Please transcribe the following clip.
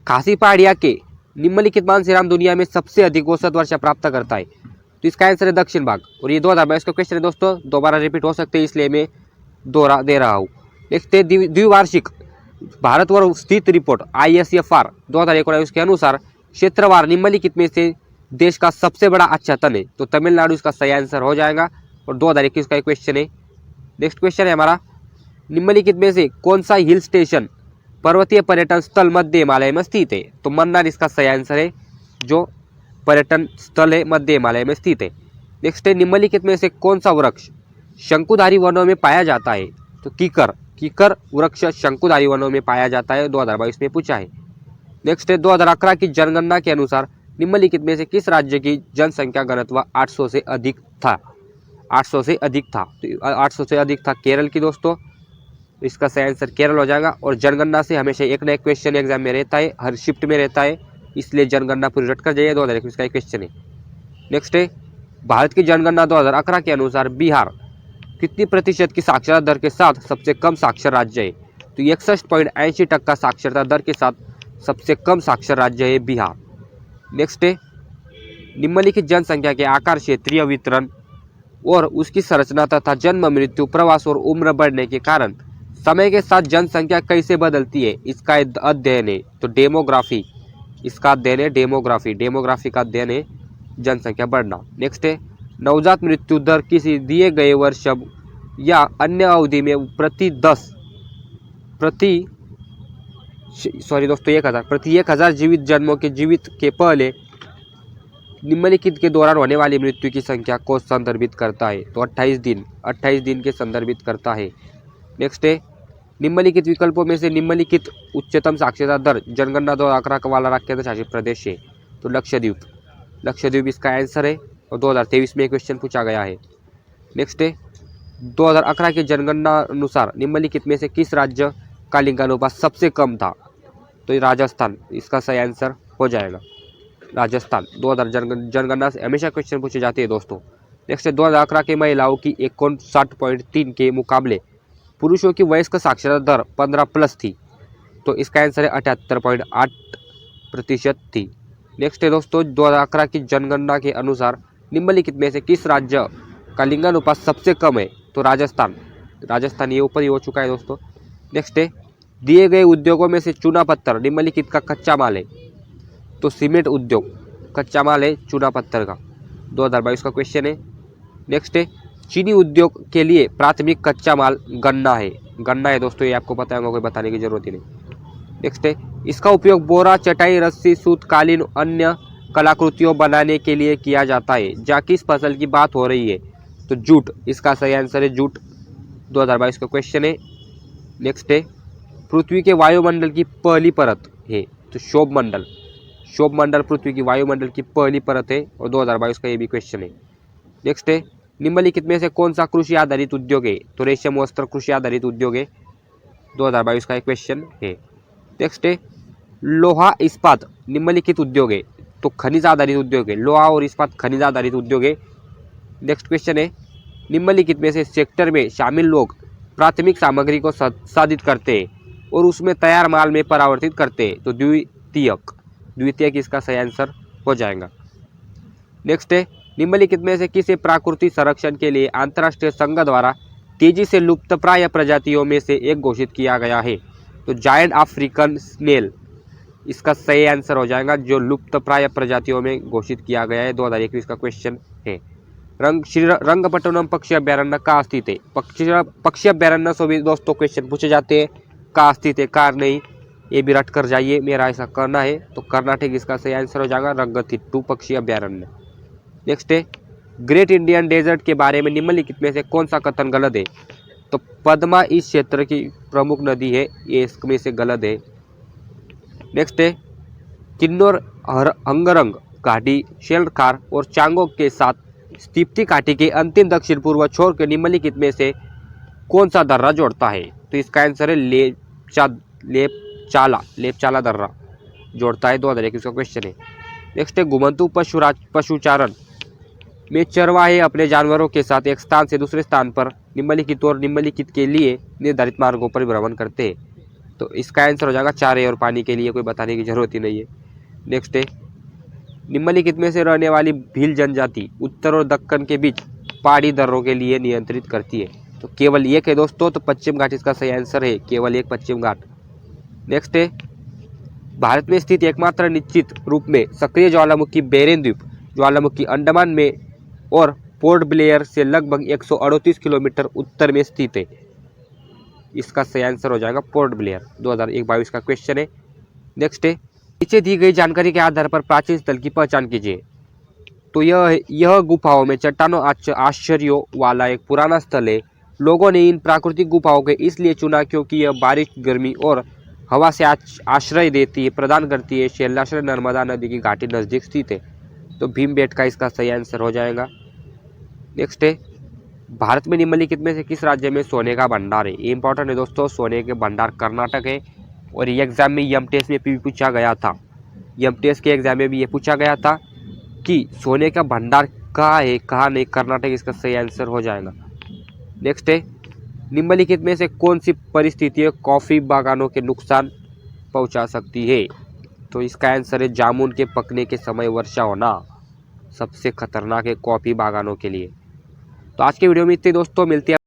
खासी पहाड़िया के निम्नलिखित मान से राम दुनिया में सबसे अधिक औसत वर्षा प्राप्त करता है? तो इसका आंसर है दक्षिण भाग। और ये 2022 का क्वेश्चन है दोस्तों, दोबारा रिपीट हो सकते हैं इसलिए मैं दोहरा दे रहा हूँ। नेक्स्ट है द्विवार्षिक भारतवर्ष स्थित रिपोर्ट ISFR 2019 के अनुसार क्षेत्रवार निम्नलिखित में से देश का सबसे बड़ा आच्छादन है? तो तमिलनाडु इसका सही आंसर हो जाएगा। और 2021 का क्वेश्चन है। नेक्स्ट क्वेश्चन है हमारा, निम्नलिखित में से कौन सा हिल स्टेशन पर्वतीय पर्यटन स्थल मध्य हिमालय में स्थित है? तो मन्नार इसका सही आंसर है, जो पर्यटन स्थल है मध्य हिमालय में स्थित है। नेक्स्ट है, निम्नलिखित में से कौन सा वृक्ष शंकुधारी वनों में पाया जाता है? तो कीकर वृक्ष शंकुधारी वनों में पाया जाता है, 2022 में पूछा है। नेक्स्ट है, 2011 की जनगणना के अनुसार निम्नलिखित में से किस राज्य की जनसंख्या घनत्व 800 से अधिक था? 800 से अधिक था, तो 800 से अधिक था केरल की दोस्तों, इसका सही आंसर केरल हो जाएगा। और जनगणना से हमेशा एक नया क्वेश्चन एग्जाम में रहता है, हर शिफ्ट में रहता है, इसलिए जनगणना पूरी रट कर जाइए, 2021 का क्वेश्चन है। नेक्स्ट है, भारत की जनगणना 2011 के अनुसार बिहार कितनी प्रतिशत की साक्षरता दर के साथ सबसे कम साक्षर राज्य है? तो 61.80% साक्षरता दर के साथ सबसे कम साक्षर राज्य है बिहार। नेक्स्ट है, निम्नलिखित जनसंख्या के आकार, क्षेत्रीय वितरण और उसकी संरचना तथा जन्म, मृत्यु, प्रवास और उम्र बढ़ने के कारण समय के साथ जनसंख्या कैसे बदलती है, इसका अध्ययन है। तो डेमोग्राफी इसका अध्ययन है, डेमोग्राफी का अध्ययन है जनसंख्या बढ़ना। नेक्स्ट है, नवजात मृत्यु दर किसी दिए गए वर्ष या अन्य अवधि में प्रति 1000 जीवित जन्मों के जीवित के पहले निम्नलिखित के दौरान होने वाली मृत्यु की संख्या को संदर्भित करता है? तो 28 दिन के संदर्भित करता है। नेक्स्ट है, निम्नलिखित विकल्पों में से निम्नलिखित उच्चतम साक्षरता दर जनगणना 2011 वाला राज्य केंद्र शासित प्रदेश है? तो लक्षद्वीप इसका आंसर है, और 2023 में क्वेश्चन पूछा गया है। नेक्स्ट है, 2011 की जनगणना अनुसार निम्नलिखित में से किस राज्य का लिंगानुपात सबसे कम था? तो राजस्थान इसका सही आंसर हो जाएगा, राजस्थान। 2000 जनगणना से हमेशा क्वेश्चन पूछे जाते हैं दोस्तों। नेक्स्ट है, 2011 की महिलाओं की 59.3 के मुकाबले पुरुषों की वयस्क साक्षरता दर 15+ थी, तो इसका आंसर है 78.8% थी। नेक्स्ट है दोस्तों, 2011 की जनगणना के अनुसार निम्नलिखित में से किस राज्य का लिंगानुपात सबसे कम है? तो राजस्थान ये ऊपर ही हो चुका है दोस्तों। नेक्स्ट है, दिए गए उद्योगों में से चूना पत्थर निम्नलिखित का कच्चा माल है? तो सीमेंट उद्योग कच्चा माल है चूना पत्थर का, 2022 का क्वेश्चन है। नेक्स्ट है, चीनी उद्योग के लिए प्राथमिक कच्चा माल गन्ना है दोस्तों, ये आपको पता होगा, कोई बताने की जरूरत ही नहीं। नेक्स्ट है, इसका उपयोग बोरा, चटाई, रस्सी, सूत, कालीन, अन्य कलाकृतियों बनाने के लिए किया जाता है। जहाँ किस फसल की बात हो रही है? तो जूट इसका सही आंसर है, जूट, 2022 का क्वेश्चन है। नेक्स्ट है, पृथ्वी के वायुमंडल की पहली परत है? तो शोभ मंडल पृथ्वी की वायुमंडल की पहली परत है, और 2022 का ये भी क्वेश्चन है। नेक्स्ट है, निम्नलिखित में से कौन सा कृषि आधारित उद्योग है? तो रेशम वस्त्र कृषि आधारित उद्योग है, 2022 का एक क्वेश्चन है। नेक्स्ट है, लोहा इस्पात निम्नलिखित उद्योग है? तो खनिज आधारित उद्योग है, लोहा और इस्पात खनिज आधारित उद्योग है। नेक्स्ट क्वेश्चन है, निम्नलिखित में से सेक्टर में शामिल लोग प्राथमिक सामग्री को साधित करते हैं और उसमें तैयार माल में परावर्तित करते हैं? तो द्वितीयक इसका सही आंसर हो जाएगा। नेक्स्ट है, निम्नलिखित में से किसे प्राकृतिक संरक्षण के लिए अंतर्राष्ट्रीय संघ द्वारा तेजी से लुप्तप्राय प्रजातियों में से एक घोषित किया गया है? तो जायंट अफ्रीकन स्नेल इसका सही आंसर हो जाएगा, जो लुप्तप्राय प्रजातियों में घोषित किया गया है, 2021 का क्वेश्चन है। रंगपट्टनम पक्षी अभ्यारण्य कहाँ स्थित है? पक्षी अभ्यारण्य से भी दोस्तों क्वेश्चन पूछे जाते हैं, कहाँ स्थित है, कहाँ नहीं, ये भी रट कर जाइए, मेरा ऐसा करना है। तो कर्नाटक इसका सही आंसर हो जाएगा, रंगतिट्टू पक्षी अभ्यारण्य। नेक्स्ट है, ग्रेट इंडियन डेजर्ट के बारे में निम्नलिखित में से कौन सा कथन गलत है? तो पद्मा इस क्षेत्र की प्रमुख नदी है, ये इसमें से गलत है। नेक्स्ट है, किन्नौर, हंगरंग घाटी, शेलखार और चांगोक के साथ स्पीति घाटी के अंतिम दक्षिण पूर्व छोर के निम्नलिखित में से कौन सा दर्रा जोड़ता है? तो इसका आंसर है लेपचाला दर्रा जोड़ता है, 2021 का क्वेश्चन है। नेक्स्ट है, घुमंतू पशुचारण में चरवाहे अपने जानवरों के साथ एक स्थान से दूसरे स्थान पर निम्नलिखित और निम्नलिखित के लिए निर्धारित मार्गों पर भ्रमण करते हैं? तो इसका आंसर हो जाएगा चारे और पानी के लिए कोई बताने की जरूरत ही नहीं है। नेक्स्ट है, निम्नलिखित में से रहने वाली भील जनजाति उत्तर और दक्कन के बीच पहाड़ी दर्रों के लिए नियंत्रित करती है। तो केवल एक है दोस्तों, तो पश्चिम घाट इसका सही आंसर है, केवल एक पश्चिम घाट। नेक्स्ट है, भारत में स्थित एकमात्र निश्चित रूप में सक्रिय ज्वालामुखी बेरेन द्वीप ज्वालामुखी अंडमान में और पोर्ट ब्लेयर से लगभग 138 किलोमीटर उत्तर में स्थित है। इसका सही आंसर हो जाएगा पोर्ट ब्लेयर। 2022 का क्वेश्चन है। नेक्स्ट है, नीचे दी गई जानकारी के आधार पर प्राचीन स्थल की पहचान कीजिए। तो यह गुफाओं में चट्टानों आश्चर्यों वाला एक पुराना स्थल है। लोगों ने इन प्राकृतिक गुफाओं को इसलिए चुना क्योंकि यह बारिश, गर्मी और हवा से आश्रय देती है, प्रदान करती है। शैलाश्रय नर्मदा नदी की घाटी नज़दीक स्थित है। तो भीमबेटका इसका सही आंसर हो जाएगा। नेक्स्ट है, भारत में निम्नलिखित में से किस राज्य में सोने का भंडार है। ये इंपॉर्टेंट है दोस्तों, सोने के भंडार कर्नाटक है। और ये एग्जाम में यम टेस्ट में भी पूछा गया था, यम टेस्ट के एग्जाम में भी ये पूछा गया था कि सोने का भंडार कहाँ है, कहाँ नहीं। कर्नाटक इसका सही आंसर हो जाएगा। नेक्स्ट है, निम्नलिखित में से कौन सी परिस्थितियाँ कॉफ़ी बागानों के नुकसान पहुंचा सकती है। तो इसका आंसर है जामुन के पकने के समय वर्षा होना सबसे खतरनाक है कॉफ़ी बागानों के लिए। तो आज के वीडियो में इतने दोस्तों, मिलते हैं